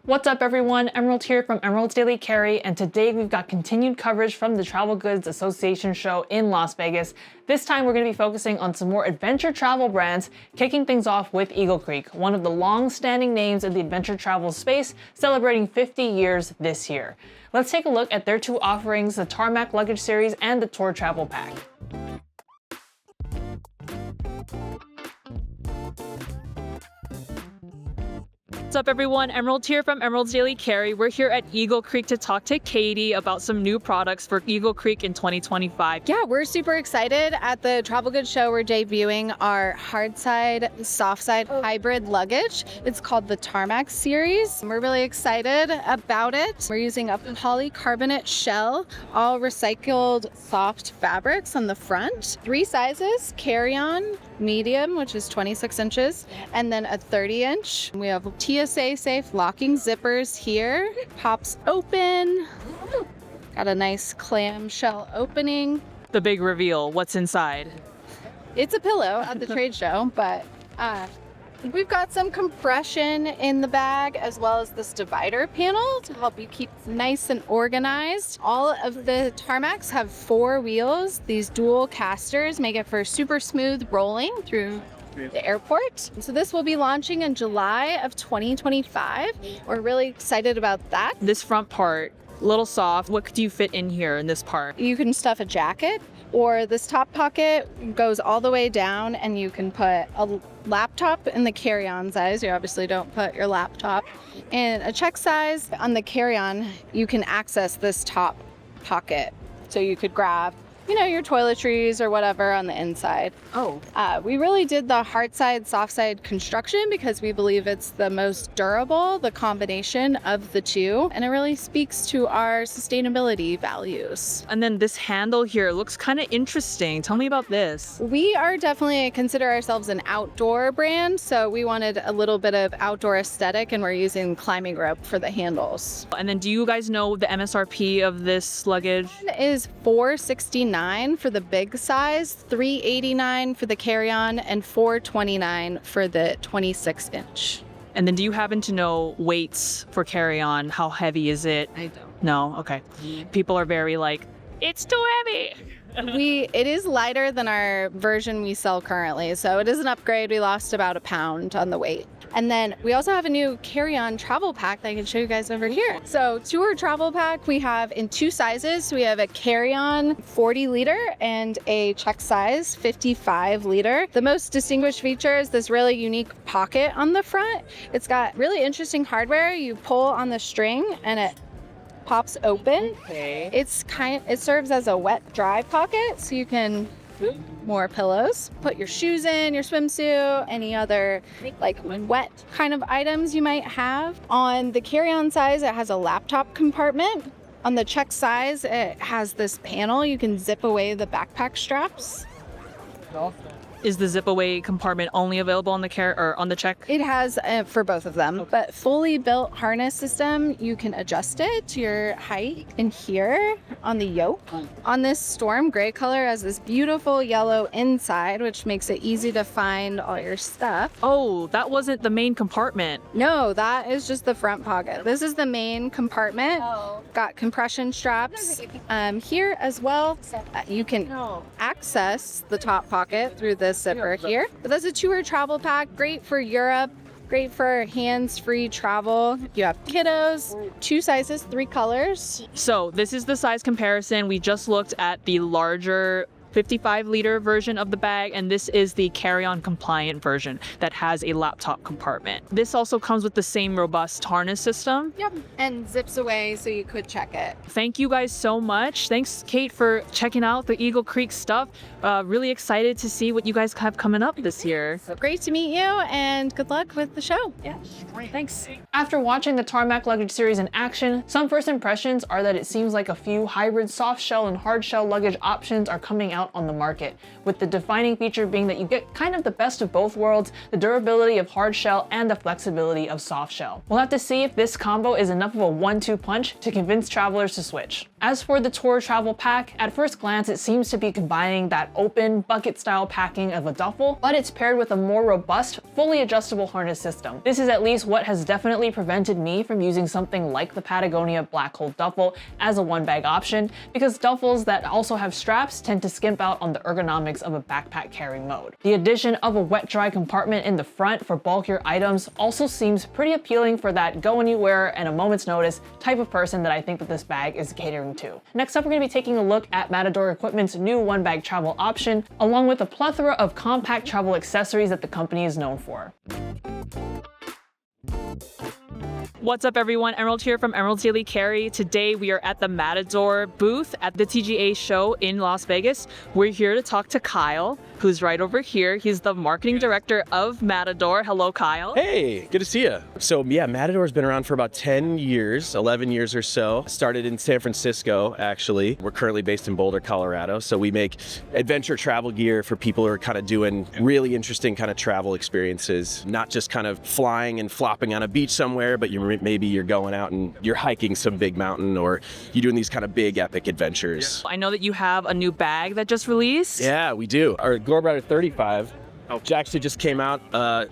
What's up everyone, Emerald here from Emerald's Daily Carry, and today we've got continued coverage from the Travel Goods Association show in Las Vegas. This time we're going to be focusing on some more adventure travel brands, kicking things off with Eagle Creek, one of the long-standing names in the adventure travel space, celebrating 50 years this year. Let's take a look at their two offerings, the Tarmac luggage series and the Tour Travel Pack. What's up everyone, Emerald here from Emerald's Daily Carry. We're here at Eagle Creek to talk to Katie about some new products for Eagle Creek in 2025. Yeah, we're super excited. At the Travel Goods Show, we're debuting our hard side, soft side hybrid luggage. It's called the Tarmac series. We're really excited about it. We're using a polycarbonate shell, all recycled soft fabrics on the front. 3 sizes, carry-on, medium, which is 26 inches, and then a 30-inch. We have TSA safe locking zippers here. Pops open. Got a nice clamshell opening. The big reveal, what's inside? It's a pillow at the trade show, but we've got some compression in the bag as well as this divider panel to help you keep nice and organized. All of the Tarmacs have 4 wheels. These dual casters make it for super smooth rolling through the airport. So this will be launching in July of 2025. We're really excited about that. This front part, a little soft. What could you fit in here in this part? You can stuff a jacket, or this top pocket goes all the way down and you can put a laptop in the carry-on size. You obviously don't put your laptop in a check size. On the carry-on, you can access this top pocket. So you could grab, you know, your toiletries or whatever on the inside. Oh. We really did the hard side, soft side construction because we believe it's the most durable, the combination of the two, and it really speaks to our sustainability values. And then this handle here looks kind of interesting. Tell me about this. We are definitely consider ourselves an outdoor brand, so we wanted a little bit of outdoor aesthetic, and we're using climbing rope for the handles. And then do you guys know the MSRP of this luggage? It is $469 for the big size, $389 for the carry-on, and $429 for the 26-inch. And then do you happen to know weights for carry-on? How heavy is it? I don't. No? Okay. People are very like, it's too heavy. It is lighter than our version we sell currently, so it is an upgrade. We lost about 1 pound on the weight. And then we also have a new carry-on travel pack that I can show you guys over here. So tour travel pack we have in 2 sizes. We have a carry-on 40 liter and a check size 55 liter. The most distinguished feature is this really unique pocket on the front. It's got really interesting hardware. You pull on the string and it pops open. Okay. It serves as a wet dry pocket, so you can more pillows, put your shoes in, your swimsuit, any other like wet kind of items you might have. On the carry-on size, it has a laptop compartment. On the check size, it has this panel. You can zip away the backpack straps. Is the zip away compartment only available on the on the check? It has for both of them, but fully built harness system. You can adjust it to your height. And here on the yoke, on this storm gray color, has this beautiful yellow inside, which makes it easy to find all your stuff. Oh, that wasn't the main compartment. No, that is just the front pocket. This is the main compartment. Got compression straps here as well. You can access the top pocket through this zipper here. But that's a tour travel pack, great for Europe, great for hands-free travel. You have kiddos, 2 sizes, 3 colors. So this is the size comparison. We just looked at the larger 55 liter version of the bag, and this is the carry-on compliant version that has a laptop compartment. This also comes with the same robust harness system. Yep, and zips away so you could check it. Thank you guys so much. Thanks, Kate, for checking out the Eagle Creek stuff. Really excited to see what you guys have coming up this year. So great to meet you, and good luck with the show. Yeah, great. Thanks. After watching the Tarmac luggage series in action, some first impressions are that it seems like a few hybrid soft shell and hard shell luggage options are coming out out on the market, with the defining feature being that you get kind of the best of both worlds, the durability of hard shell and the flexibility of soft shell. We'll have to see if this combo is enough of a 1-2 punch to convince travelers to switch. As for the Tour Travel Pack, at first glance it seems to be combining that open, bucket-style packing of a duffel, but it's paired with a more robust, fully adjustable harness system. This is at least what has definitely prevented me from using something like the Patagonia Black Hole Duffel as a one-bag option, because duffels that also have straps tend to skimp out on the ergonomics of a backpack carry mode. The addition of a wet-dry compartment in the front for bulkier items also seems pretty appealing for that go-anywhere and a moment's notice type of person that I think that this bag is catering to. Next up, we're going to be taking a look at Matador Equipment's new one-bag travel option, along with a plethora of compact travel accessories that the company is known for. What's up everyone, Emerald here from Emerald's Daily Carry. Today we are at the Matador booth at the TGA Show in Las Vegas. We're here to talk to Kyle, who's right over here. He's the marketing director of Matador. Hello, Kyle. Hey, good to see you. So yeah, Matador's been around for about 10 years, 11 years or so. Started in San Francisco, actually. We're currently based in Boulder, Colorado. So we make adventure travel gear for people who are kind of doing really interesting kind of travel experiences, not just kind of flying and flopping on a beach somewhere, but maybe you're going out and you're hiking some big mountain, or you're doing these kind of big epic adventures. I know that you have a new bag that just released. Yeah, we do. Our Globerider 35 actually just came out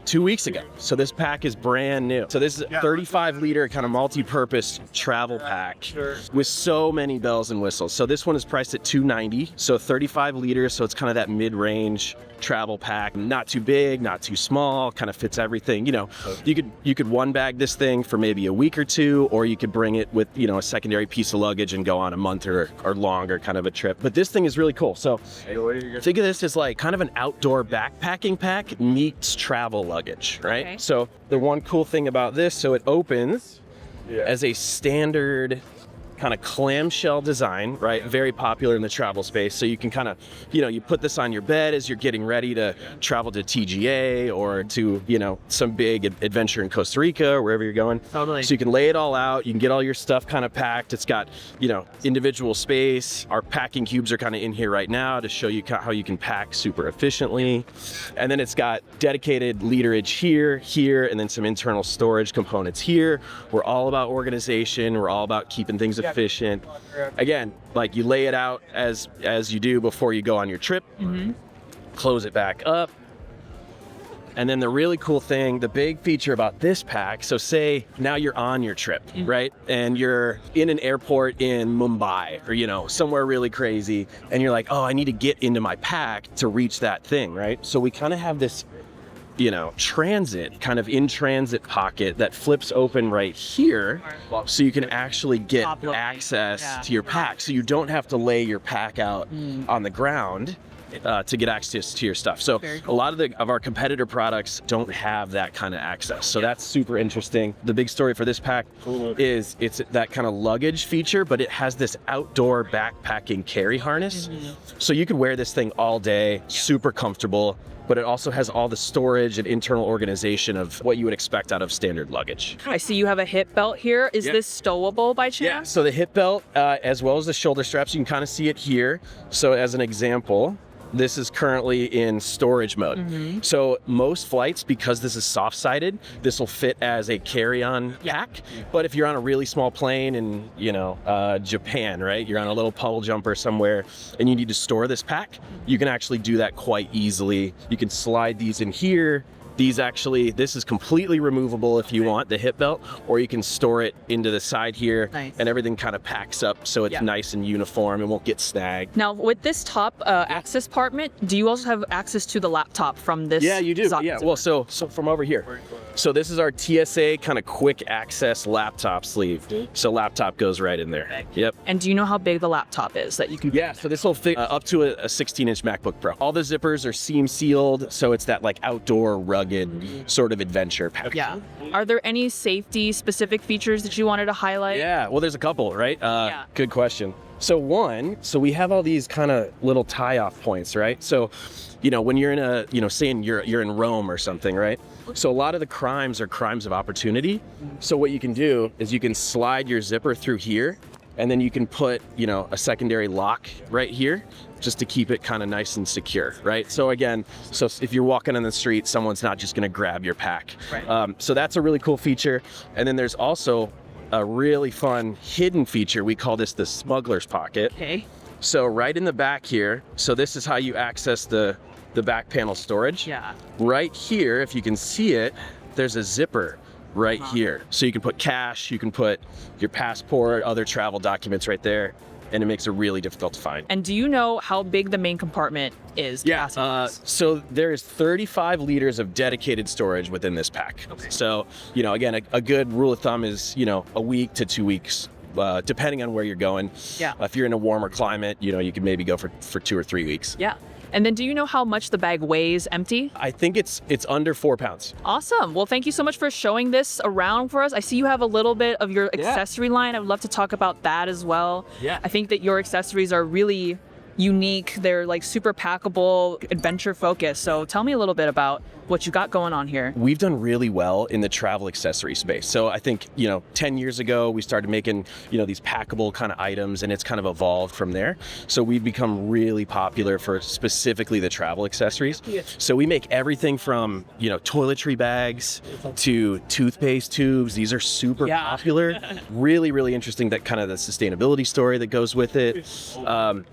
2 weeks ago. So this pack is brand new. So this is a 35 liter kind of multi-purpose travel pack with so many bells and whistles. So this one is priced at $290. So 35 liters. So it's kind of that mid-range travel pack. Not too big, not too small, kind of fits everything. You know, you could one bag this thing for maybe a week or two, or you could bring it with, you know, a secondary piece of luggage and go on a month or longer kind of a trip. But this thing is really cool. So think of this as like kind of an outdoor backpacking pack meets travel luggage, right? Okay. So the one cool thing about this, so it opens as a standard kind of clamshell design, right? Very popular in the travel space. So you can kind of, you know, you put this on your bed as you're getting ready to travel to TGA or to, you know, some big adventure in Costa Rica or wherever you're going. Totally. So you can lay it all out. You can get all your stuff kind of packed. It's got, you know, individual space. Our packing cubes are kind of in here right now to show you how you can pack super efficiently. And then it's got dedicated literage here, and then some internal storage components here. We're all about organization. We're all about keeping things efficient. Again, like you lay it out as you do before you go on your trip, close it back up. And then the really cool thing, the big feature about this pack, so say now you're on your trip, right? And you're in an airport in Mumbai or, you know, somewhere really crazy. And you're like, oh, I need to get into my pack to reach that thing, right? So we kind of have this, you know, kind of in transit pocket that flips open right here, so you can actually get access to your pack. So you don't have to lay your pack out on the ground to get access to your stuff. So a lot of our competitor products don't have that kind of access. So that's super interesting. The big story for this pack is it's that kind of luggage feature, but it has this outdoor backpacking carry harness. So you can wear this thing all day, super comfortable. But it also has all the storage and internal organization of what you would expect out of standard luggage. I see you have a hip belt here. Is this stowable by chance? Yeah, so the hip belt, as well as the shoulder straps, you can kind of see it here. So as an example, this is currently in storage mode. So most flights, because this is soft-sided, this will fit as a carry-on pack. But if you're on a really small plane in, you know, Japan, right? You're on a little puddle jumper somewhere and you need to store this pack, you can actually do that quite easily. You can slide these in here. This is completely removable if you want, the hip belt, or you can store it into the side here, and everything kind of packs up so it's nice and uniform and won't get snagged. Now, with this top access compartment, do you also have access to the laptop from this? Yeah, you do. Yeah, well, so from over here. So this is our TSA kind of quick access laptop sleeve. So laptop goes right in there. Yep. And do you know how big the laptop is that you can? Yeah, so this will fit up to a 16-inch MacBook Pro. All the zippers are seam sealed, so it's that like outdoor rugged sort of adventure pack. Yeah. Are there any safety specific features that you wanted to highlight? Yeah, well, there's a couple, right? Good question. So we have all these kind of little tie-off points, right? So, you know, when you're in a, you know, saying you're in Rome or something, right? So a lot of the crimes are crimes of opportunity. So what you can do is you can slide your zipper through here and then you can put, you know, a secondary lock right here just to keep it kind of nice and secure, right? So again, so if you're walking on the street, someone's not just gonna grab your pack. Right. So that's a really cool feature. And then there's also a really fun hidden feature. We call this the smuggler's pocket. Okay. So right in the back here, so this is how you access the back panel storage. Yeah. Right here, if you can see it, there's a zipper right here. So you can put cash, you can put your passport, other travel documents right there, and it makes it really difficult to find. And do you know how big the main compartment is? So there's 35 liters of dedicated storage within this pack. Okay. So, you know, again, a good rule of thumb is, you know, a week to 2 weeks. Depending on where you're going. Yeah. If you're in a warmer climate, you know, you could maybe go for 2 or 3 weeks. Yeah. And then do you know how much the bag weighs empty? I think it's under 4 pounds. Awesome. Well, thank you so much for showing this around for us. I see you have a little bit of your accessory line. I would love to talk about that as well. Yeah. I think that your accessories are really unique. They're like super packable, adventure focused. So tell me a little bit about what you got going on here. We've done really well in the travel accessory space. So I think, you know, 10 years ago, we started making, you know, these packable kind of items, and it's kind of evolved from there. So we've become really popular for specifically the travel accessories. So we make everything from, you know, toiletry bags to toothpaste tubes. These are super popular. Really, really interesting, that kind of the sustainability story that goes with it.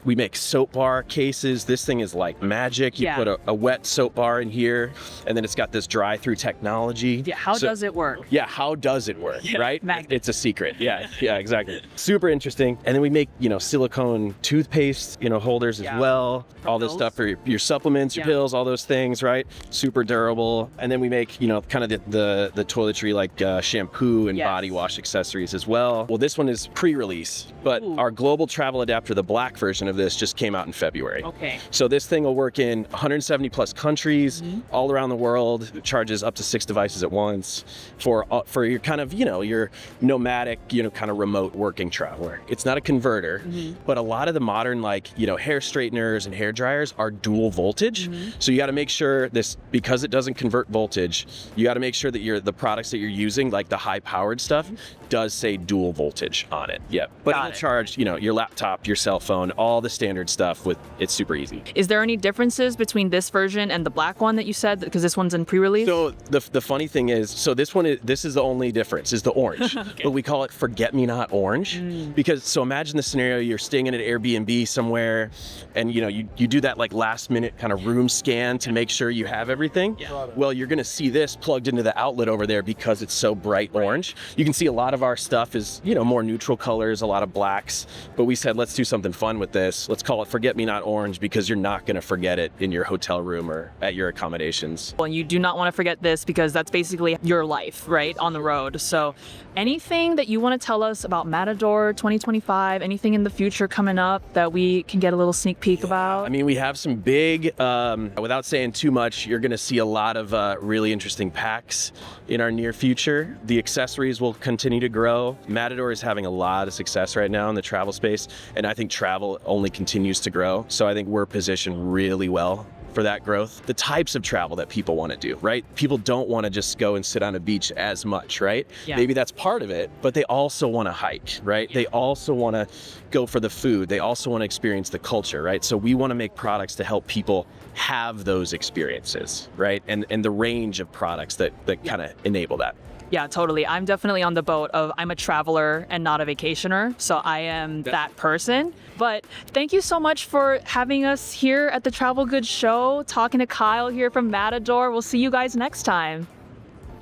We make soap bar cases. This thing is like magic. You put a wet soap bar in here, and then it's got this dry through technology. Yeah, how does it work? Yeah, how does it work, right? Magnet. It's a secret. Yeah, exactly. Super interesting. And then we make, you know, silicone toothpaste, you know, holders as well. All this stuff for your supplements, your pills, all those things, right? Super durable. And then we make, you know, kind of the toiletry, like shampoo and body wash accessories as well. Well, this one is pre-release, but our global travel adapter, the black version of this, just came out in February. Okay. So this thing will work in 170 plus countries all around the world. It charges up to 6 devices at once for your kind of, you know, your nomadic, you know, kind of remote working traveler. It's not a converter, but a lot of the modern, like, you know, hair straighteners and hair dryers are dual voltage. So you got to make sure this, because it doesn't convert voltage, you got to make sure that the products that you're using, like the high powered stuff, does say dual voltage on it. Yeah, but it'll charge, you know, your laptop, your cell phone, all the standard stuff. It's super easy. Is there any differences between this version and the black one that you said, because this one's in pre-release? So the funny thing is, so this is the only difference, is the orange. But we call it forget-me-not orange, because, so imagine the scenario, you're staying in an Airbnb somewhere, and you know, you do that like last minute kind of room scan to make sure you have everything. Well, you're gonna see this plugged into the outlet over there because it's so bright orange. You can see a lot of our stuff is, you know, more neutral colors, a lot of blacks, but we said, let's do something fun with this. Let's call it forget-me-not orange, because you're not gonna forget it in your hotel room or at your accommodations. Well, you do not want to forget this, because that's basically your life, right, on the road. So anything that you want to tell us about Matador 2025, anything in the future coming up that we can get a little sneak peek about? I mean, we have some big, without saying too much, you're going to see a lot of really interesting packs in our near future. The accessories will continue to grow. Matador is having a lot of success right now in the travel space, and I think travel only continues to grow. So I think we're positioned really well for that growth. The types of travel that people want to do, right? People don't want to just go and sit on a beach as much, right? Maybe that's part of it, but they also want to hike, right? They also want to go for the food. They also want to experience the culture, right? So we want to make products to help people have those experiences, right? And the range of products that kind of enable that. Yeah, totally. I'm definitely on the boat of I'm a traveler and not a vacationer. So I am that person. But thank you so much for having us here at the Travel Goods Show, talking to Kyle here from Matador. We'll see you guys next time.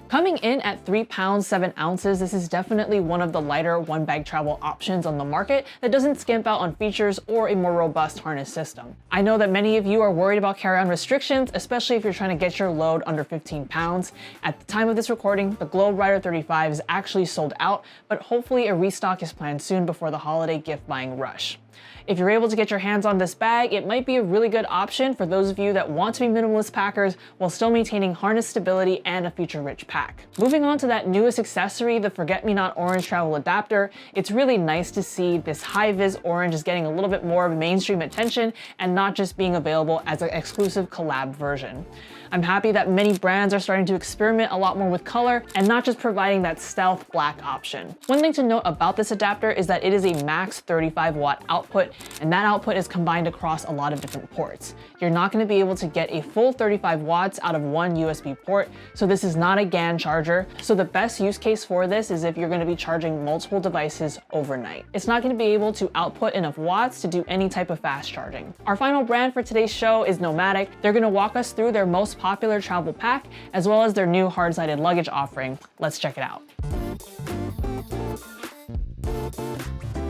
Coming in at 3 pounds 7 ounces, this is definitely one of the lighter one bag travel options on the market that doesn't skimp out on features or a more robust harness system. I know that many of you are worried about carry-on restrictions, especially if you're trying to get your load under 15 pounds. At the time of this recording, the Globerider 35 is actually sold out, but hopefully a restock is planned soon before the holiday gift buying rush. If you're able to get your hands on this bag, it might be a really good option for those of you that want to be minimalist packers while still maintaining harness stability and a feature-rich pack. Moving on to that newest accessory, the Forget-Me-Not Orange Travel Adapter, it's really nice to see this high-vis orange is getting a little bit more of mainstream attention and not just being available as an exclusive collab version. I'm happy that many brands are starting to experiment a lot more with color and not just providing that stealth black option. One thing to note about this adapter is that it is a max 35 watt output, and that output is combined across a lot of different ports. You're not going to be able to get a full 35 watts out of one USB port, so this is not a GAN charger. So the best use case for this is if you're going to be charging multiple devices overnight. It's not going to be able to output enough watts to do any type of fast charging. Our final brand for today's show is Nomatic. They're going to walk us through their most popular travel pack, as well as their new hard-sided luggage offering. Let's check it out.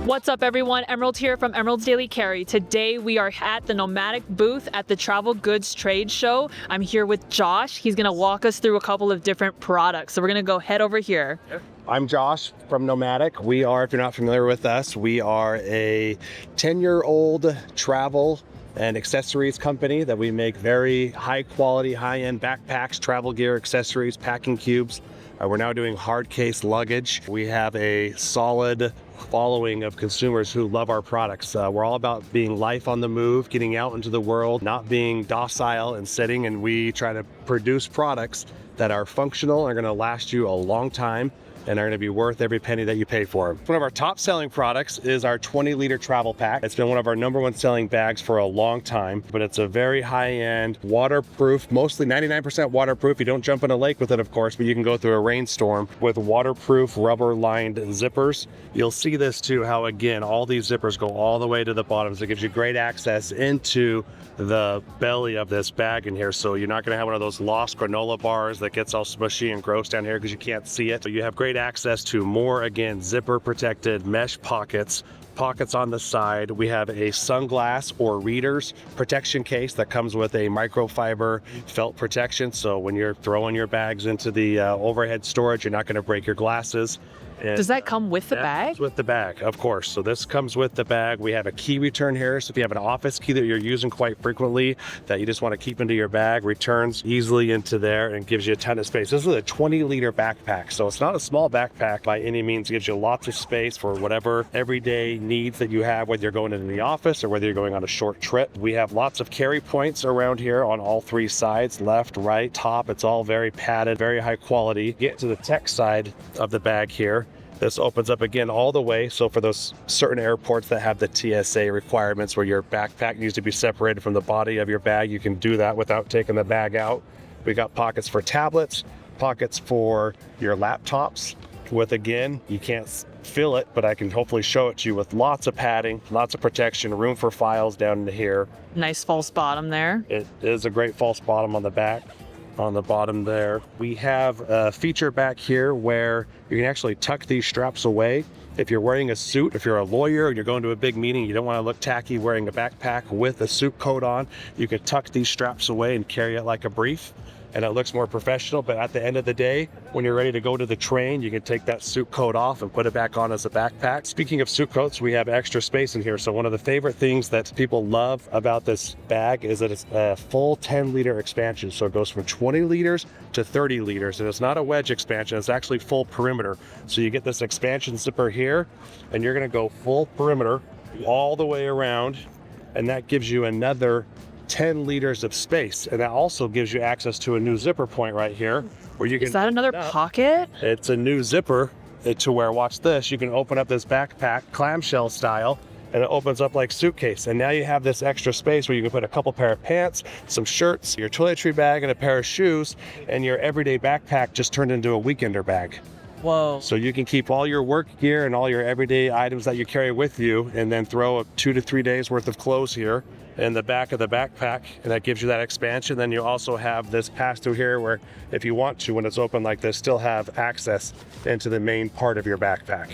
What's up everyone, Emerald here from Emerald's Daily Carry. Today we are at the Nomatic booth at the Travel Goods Trade Show. I'm here with Josh. He's gonna walk us through a couple of different products. So we're gonna go head over here. I'm Josh from Nomatic. We are, if you're not familiar with us, we are a 10-year-old travel and accessories company that we make very high quality, high-end backpacks, travel gear, accessories, packing cubes. We're now doing hard case luggage. We have a solid following of consumers who love our products. We're all about being life on the move, getting out into the world, not being docile and sitting, and we try to produce products that are functional and are going to last you a long time and are going to be worth every penny that you pay for them. One of our top selling products is our 20-liter travel pack. It's been one of our #1 selling bags for a long time, but it's a very high-end, waterproof, mostly 99% waterproof. You don't jump in a lake with it, of course, but you can go through a rainstorm with waterproof rubber-lined zippers. You'll see this too, how again, all these zippers go all the way to the bottom, so it gives you great access into the belly of this bag in here, so you're not going to have one of those lost granola bars that gets all smushy and gross down here because you can't see it. So you have great access to more, again, zipper protected mesh pockets on the side. We have a sunglass or reader's protection case that comes with a microfiber felt protection, so when you're throwing your bags into the overhead storage, you're not going to break your glasses. And does that come with the bag? Comes with the bag, of course. So this comes with the bag. We have a key return here. So if you have an office key that you're using quite frequently that you just want to keep into your bag, returns easily into there and gives you a ton of space. This is a 20-liter backpack. So it's not a small backpack by any means. It gives you lots of space for whatever everyday needs that you have, whether you're going into the office or whether you're going on a short trip. We have lots of carry points around here on all three sides, left, right, top. It's all very padded, very high quality. Get to the tech side of the bag here. This opens up again all the way, so for those certain airports that have the TSA requirements where your backpack needs to be separated from the body of your bag, you can do that without taking the bag out. We got pockets for tablets, pockets for your laptops with, again, you can't feel it, but I can hopefully show it to you with lots of padding, lots of protection, room for files down into here. Nice false bottom there. It is a great false bottom on the back. On the bottom there. We have a feature back here where you can actually tuck these straps away. If you're wearing a suit, if you're a lawyer and you're going to a big meeting, you don't want to look tacky wearing a backpack with a suit coat on, you can tuck these straps away and carry it like a brief. And it looks more professional, but at the end of the day, when you're ready to go to the train, you can take that suit coat off and put it back on as a backpack. Speaking of suit coats, we have extra space in here. So one of the favorite things that people love about this bag is that it's a full 10-liter expansion. So it goes from 20 liters to 30 liters. And it's not a wedge expansion, it's actually full perimeter. So you get this expansion zipper here, and you're gonna go full perimeter all the way around. And that gives you another 10 liters of space, and that also gives you access to a new zipper point right here where you can— Is that another pocket? It's a new zipper to where, watch this, you can open up this backpack clamshell style and it opens up like suitcase, and now you have this extra space where you can put a couple pair of pants, some shirts, your toiletry bag, and a pair of shoes, and your everyday backpack just turned into a weekender bag. Whoa. So you can keep all your work gear and all your everyday items that you carry with you, and then throw 2 to 3 days worth of clothes here in the back of the backpack, and that gives you that expansion. Then you also have this pass-through here where if you want to, when it's open like this, still have access into the main part of your backpack.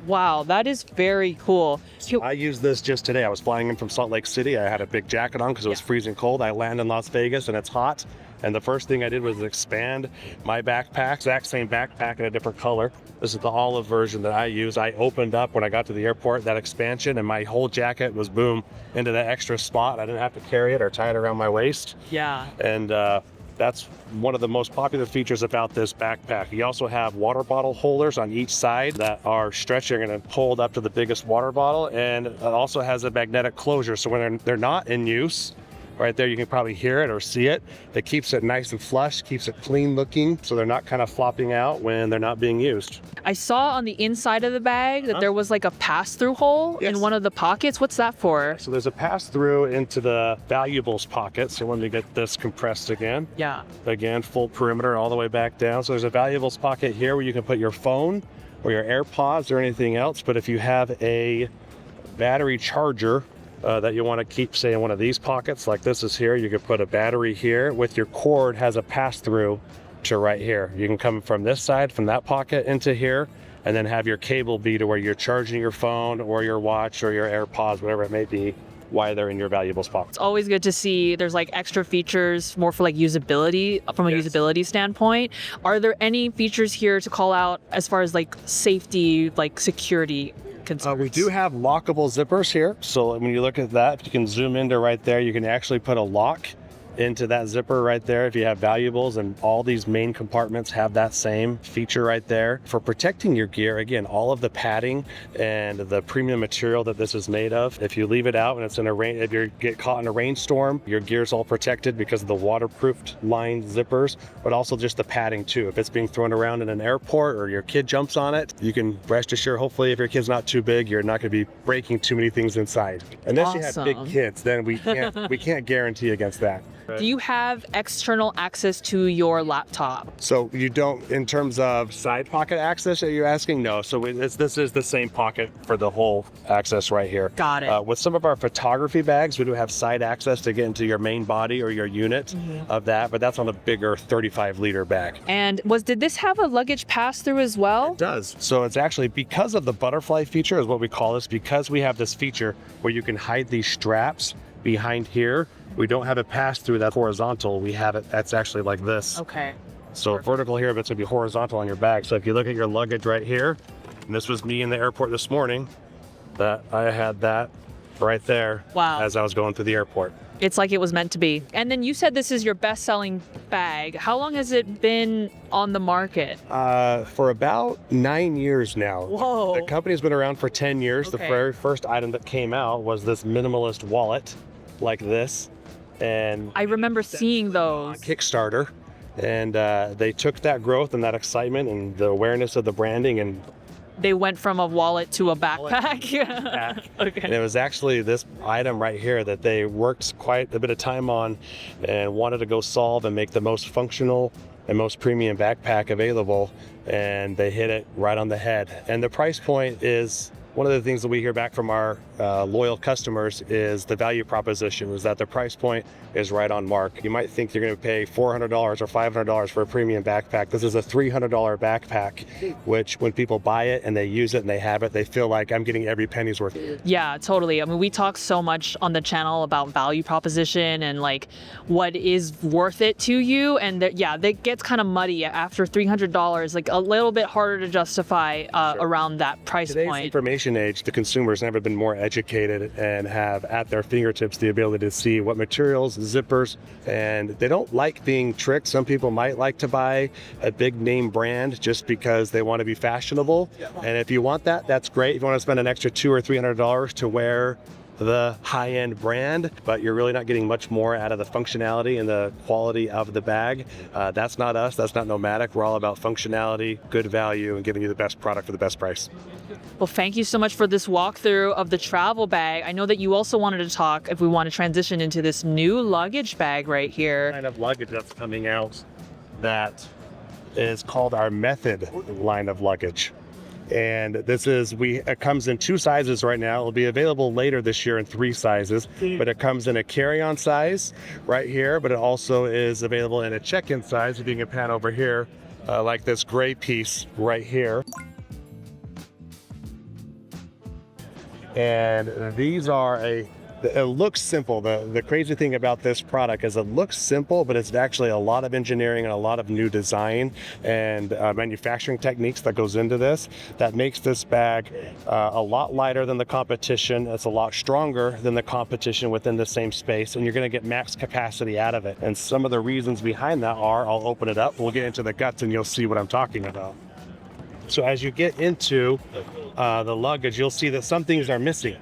Wow, that is very cool. I used this just today. I was flying in from Salt Lake City. I had a big jacket on because it was freezing cold. I land in Las Vegas and it's hot. And the first thing I did was expand my backpack, exact same backpack in a different color. This is the olive version that I use. I opened up when I got to the airport, that expansion, and my whole jacket was, boom, into that extra spot. I didn't have to carry it or tie it around my waist. Yeah. And that's one of the most popular features about this backpack. You also have water bottle holders on each side that are stretching and hold up to the biggest water bottle. And it also has a magnetic closure. So when they're not in use, right there. You can probably hear it or see it. It keeps it nice and flush, keeps it clean looking, so they're not kind of flopping out when they're not being used. I saw on the inside of the bag that there was like a pass-through hole in one of the pockets. What's that for? So there's a pass-through into the valuables pocket. So let me get this compressed again. Yeah. Again, full perimeter all the way back down. So there's a valuables pocket here where you can put your phone or your AirPods or anything else. But if you have a battery charger that you want to keep, say, in one of these pockets, like this is here, you could put a battery here with your cord has a pass-through to right here. You can come from this side, from that pocket into here, and then have your cable be to where you're charging your phone or your watch or your AirPods, whatever it may be, while they're in your valuables pocket. It's always good to see there's like extra features more for like usability, from a usability standpoint. Are there any features here to call out as far as like safety, like security concerns? We do have lockable zippers here. So when you look at that, you can zoom into right there, you can actually put a lock into that zipper right there if you have valuables, and all these main compartments have that same feature right there. For protecting your gear, again, all of the padding and the premium material that this is made of, if you leave it out and it's in a rain, if you get caught in a rainstorm, your gear's all protected because of the waterproofed lined zippers, but also just the padding too. If it's being thrown around in an airport or your kid jumps on it, you can rest assured, hopefully if your kid's not too big, you're not going to be breaking too many things inside. Unless you have big kids, then we can't guarantee against that. Do you have external access to your laptop? So you don't, in terms of side pocket access, are you asking? No. So this is the same pocket for the whole access right here. Got it. With some of our photography bags, we do have side access to get into your main body or your unit of that, but that's on a bigger 35-liter bag. And did this have a luggage pass-through as well? It does. So it's actually, because of the butterfly feature is what we call this, because we have this feature where you can hide these straps behind here. We don't have it pass through that horizontal. We have it that's actually like this. Okay. So vertical here, but it's gonna be horizontal on your bag. So if you look at your luggage right here, and this was me in the airport this morning, that I had that right there. Wow. As I was going through the airport. It's like it was meant to be. And then you said this is your best-selling bag. How long has it been on the market? For about 9 years now. Whoa. The company's been around for 10 years. Okay. The very first item that came out was this minimalist wallet like this. And I remember seeing those. Kickstarter, and they took that growth and that excitement and the awareness of the branding, and They went from a wallet to a backpack. Okay. And it was actually this item right here that they worked quite a bit of time on and wanted to go solve and make the most functional and most premium backpack available, and they hit it right on the head. And the price point is one of the things that we hear back from our loyal customers is the value proposition, is that the price point is right on mark. You might think you're going to pay $400 or $500 for a premium backpack. This is a $300 backpack, which when people buy it and they use it and they have it, they feel like I'm getting every penny's worth. Yeah, totally. I mean, we talk so much on the channel about value proposition and like what is worth it to you. And that gets kind of muddy after $300, like a little bit harder to justify around that price Today's point. information age, the consumer's never been more educated and have at their fingertips the ability to see what materials, zippers, and they don't like being tricked. Some people might like to buy a big name brand just because they want to be fashionable. And if you want that, that's great. If you want to spend an extra $200 or $300 to wear the high-end brand, but you're really not getting much more out of the functionality and the quality of the bag. That's not us. That's not Nomatic. We're all about functionality, good value, and giving you the best product for the best price. Well, thank you so much for this walkthrough of the travel bag. I know that you also wanted to talk, if we want to transition into this new luggage bag right here. Line of luggage that's coming out that is called our Method line of luggage. And this is, it comes in 2 sizes right now. It'll be available later this year in 3 sizes, but it comes in a carry-on size right here, but it also is available in a check-in size, if you can pan over here, like this gray piece right here. And these are it looks simple. The crazy thing about this product is it looks simple, but it's actually a lot of engineering and a lot of new design and manufacturing techniques that goes into this that makes this bag a lot lighter than the competition. It's a lot stronger than the competition within the same space, and you're going to get max capacity out of it. And some of the reasons behind that are, I'll open it up, we'll get into the guts and you'll see what I'm talking about. So as you get into the luggage, you'll see that some things are missing.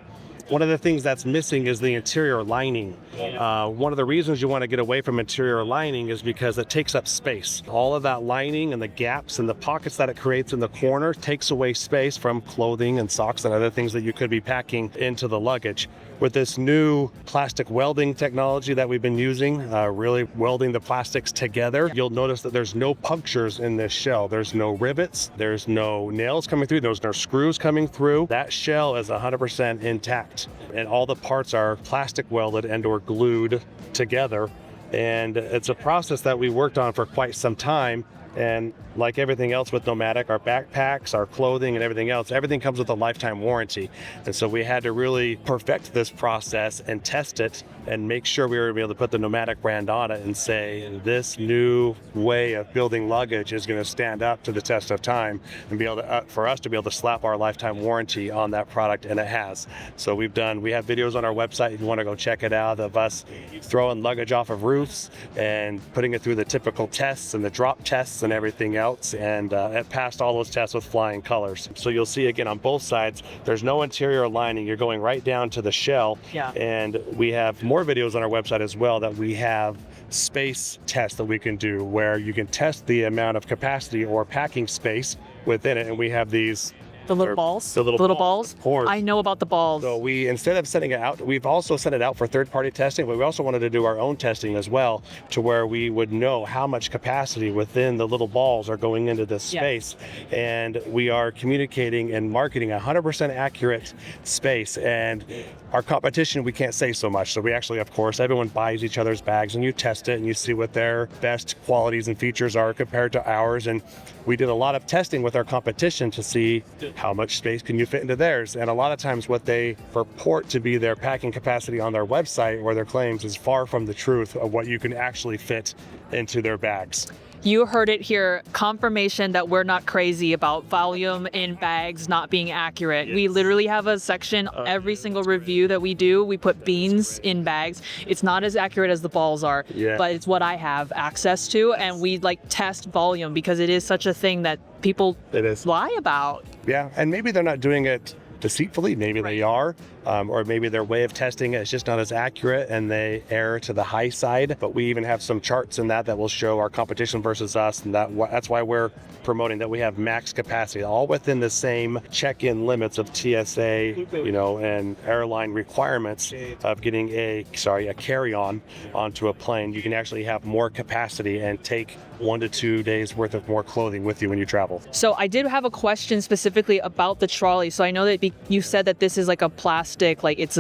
One of the things that's missing is the interior lining. One of the reasons you want to get away from interior lining is because it takes up space. All of that lining and the gaps and the pockets that it creates in the corner takes away space from clothing and socks and other things that you could be packing into the luggage. With this new plastic welding technology that we've been using, really welding the plastics together, you'll notice that there's no punctures in this shell. There's no rivets, there's no nails coming through, there's no screws coming through. That shell is 100% intact, and all the parts are plastic welded and or glued together. And it's a process that we worked on for quite some time. And like everything else with Nomatic, our backpacks, our clothing, and everything else, everything comes with a lifetime warranty. And so we had to really perfect this process and test it and make sure we were able to put the Nomatic brand on it and say, this new way of building luggage is going to stand up to the test of time and be able to, for us to be able to slap our lifetime warranty on that product, and it has. So we have videos on our website if you want to go check it out, of us throwing luggage off of roofs and putting it through the typical tests and the drop tests and everything else, and it passed all those tests with flying colors. So you'll see again on both sides, there's no interior lining. You're going right down to the shell. Yeah. And we have more videos on our website as well that we have space tests that we can do where you can test the amount of capacity or packing space within it. And we have these The little balls? The little balls? of course. I know about the balls. So we, instead of sending it out, we've also sent it out for third-party testing, but we also wanted to do our own testing as well, to where we would know how much capacity within the little balls are going into this space. And we are communicating and marketing 100% accurate space. And our competition, we can't say so much. So we actually, of course, everyone buys each other's bags and you test it and you see what their best qualities and features are compared to ours. And we did a lot of testing with our competition to see how much space can you fit into theirs. And a lot of times what they purport to be their packing capacity on their website or their claims is far from the truth of what you can actually fit into their bags. You heard it here. Confirmation that we're not crazy about volume in bags not being accurate. Yes. We literally have a section, every single review that we do, we put beans in bags. It's not as accurate as the balls are, but it's what I have access to. And we test volume because it is such a thing that people lie about. Yeah, and maybe they're not doing it deceitfully, maybe they are, or maybe their way of testing it is just not as accurate and they err to the high side. But we even have some charts in that will show our competition versus us, and that's why we're promoting that we have max capacity, all within the same check-in limits of TSA, and airline requirements of getting a carry-on onto a plane. You can actually have more capacity and take 1 to 2 days worth of more clothing with you when you travel. So I did have a question specifically about the trolley. So I know that you said that this is like a plastic, it's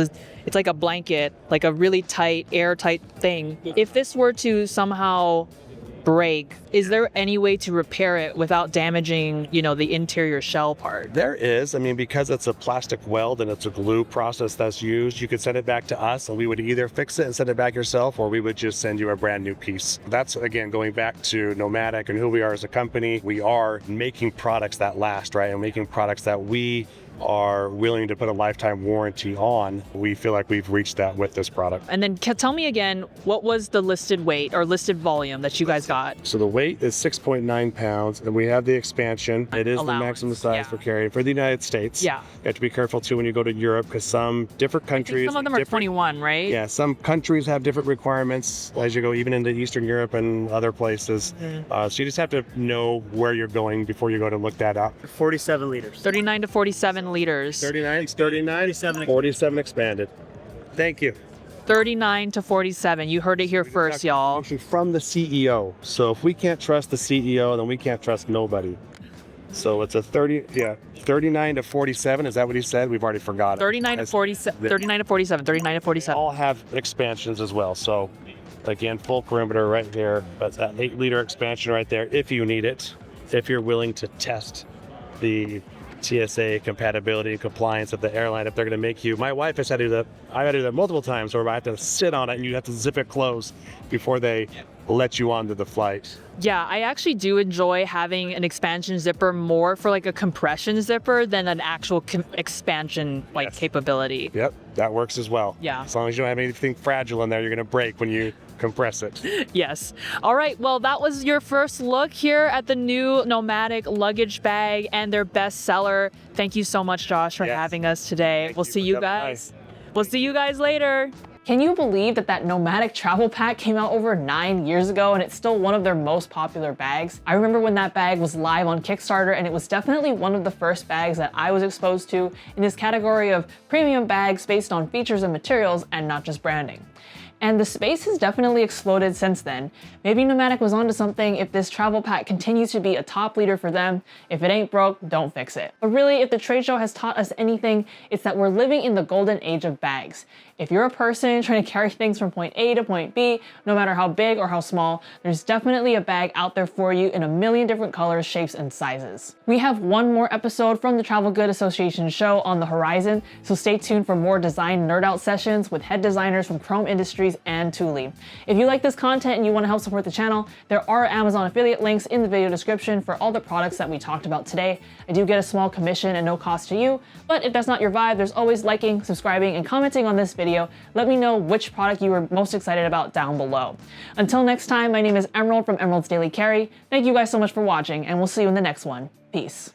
like a blanket, like a really tight, airtight thing. If this were to somehow break, is there any way to repair it without damaging, the interior shell part? There is. Because it's a plastic weld and it's a glue process that's used, you could send it back to us and we would either fix it and send it back yourself, or we would just send you a brand new piece. That's, again, going back to Nomatic and who we are as a company. We are making products that last, right? And making products that we are willing to put a lifetime warranty on. We feel like we've reached that with this product. And then tell me again, what was the listed weight or listed volume that you guys got? So the weight is 6.9 pounds, and we have the expansion. It is the maximum size for carrying for the United States. Yeah. You have to be careful too when you go to Europe, because some different countries, some of them are 21, right? Yeah, some countries have different requirements as you go, even into Eastern Europe and other places. So you just have to know where you're going before you go to look that up. 47 liters. 39 to 47 liters. 39, 47 expanded. Thank you. 39 to 47. You heard it here first, y'all. From the CEO. So if we can't trust the CEO, then we can't trust nobody. So it's a 39 to 47. Is that what he said? We've already forgotten. 39 to 47. 39 to 47. 39 to 47. All have expansions as well. So again, full perimeter right there. That's that 8-liter expansion right there if you need it. If you're willing to test the TSA compatibility and compliance of the airline, if they're going to make you. My wife has had to do that. I've had to do that multiple times where I have to sit on it and you have to zip it closed before they let you onto the flight. Yeah, I actually do enjoy having an expansion zipper more for a compression zipper than an actual expansion capability. Yep, that works as well. Yeah. As long as you don't have anything fragile in there, you're going to break when you compress it. Yes. All right. Well, that was your first look here at the new Nomatic luggage bag and their best seller. Thank you so much, Josh, for having us today. We'll see you guys. Bye. We'll see you guys later. Can you believe that Nomatic travel pack came out over 9 years ago and it's still one of their most popular bags? I remember when that bag was live on Kickstarter, and it was definitely one of the first bags that I was exposed to in this category of premium bags based on features and materials and not just branding. And the space has definitely exploded since then. Maybe Nomatic was onto something if this travel pack continues to be a top leader for them. If it ain't broke, don't fix it. But really, if the trade show has taught us anything, it's that we're living in the golden age of bags. If you're a person trying to carry things from point A to point B, no matter how big or how small, there's definitely a bag out there for you in a million different colors, shapes, and sizes. We have one more episode from the Travel Good Association show on the horizon, so stay tuned for more design nerd out sessions with head designers from Chrome Industries and Thule. If you like this content and you want to help support the channel, there are Amazon affiliate links in the video description for all the products that we talked about today. I do get a small commission and no cost to you, but if that's not your vibe, there's always liking, subscribing, and commenting on this video. Let me know which product you were most excited about down below. Until next time, my name is Emerald from Emerald's Daily Carry. Thank you guys so much for watching, and we'll see you in the next one. Peace.